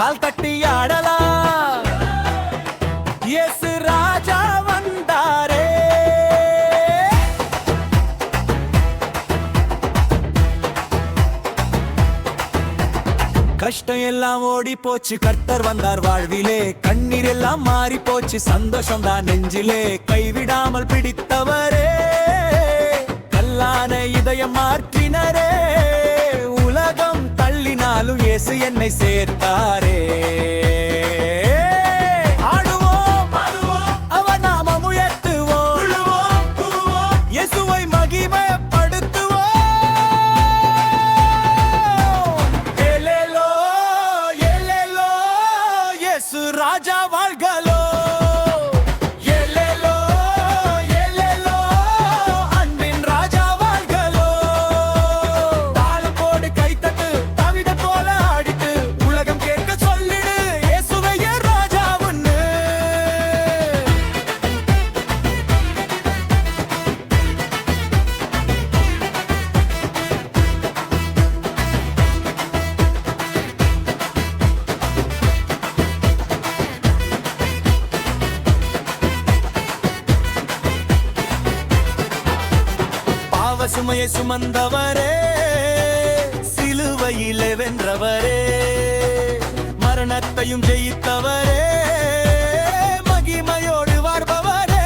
கால் தட்டி ஆடலாம். இயேசு ராஜா வந்தாரே. கஷ்டம் எல்லாம் ஓடி போச்சு, கர்த்தர் வந்தார் வாழ்விலே. கண்ணீர் எல்லாம் மாறி போச்சு, சந்தோஷம் தான் நெஞ்சிலே. கைவிடாமல் பிடித்தவரே, கல்லான இதயம் மாற்றினரே. உலகம் தள்ளினாலும் இயேசு என்னை சேர்த்தாரே. ஆடுவோம், அவர் நாமம் உயர்த்துவோம், இயேசுவை மகிமைப்படுத்துவோம். ஏலேலோ ஏலேலோ இயேசு ராஜா வாழ்கலோ. ஏலேலோ ஏலேலோ அன்பின் ராஜா வாழ்கலோ. தாளம் போடு, கைத்தட்டு, தாவீத போல ஆடிட்டு, உலகம் கேட்க சொல்லிடு இயேசுவே என் ராஜாவுன்னு. சுமையை சுமந்தவரே, சிலுவையிலே வென்றவரே, மரணத்தையும் ஜெயித்தவரே, மகிமையோடு வாழ்பவரே.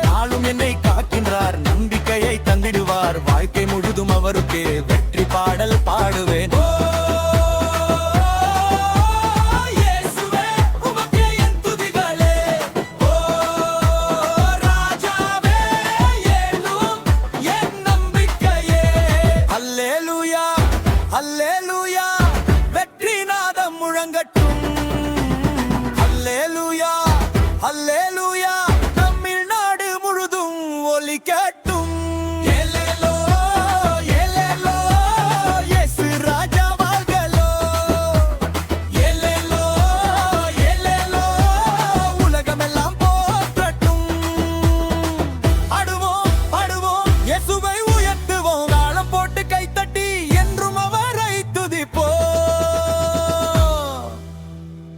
நாளும் என்னை காக்கின்றார், நம்பிக்கையை தந்திடுவார். வாழ்க்கை முழுதும் அவருக்கு வெற்றி பாடல் பாடுவேன். அல்லேலூயா, வெற்றி நாதம் முழங்கட்டும். அல்லேலூயா, அல்லேலூயா, தமிழ்நாடு முழுதும் ஒலிக்கட்டும்.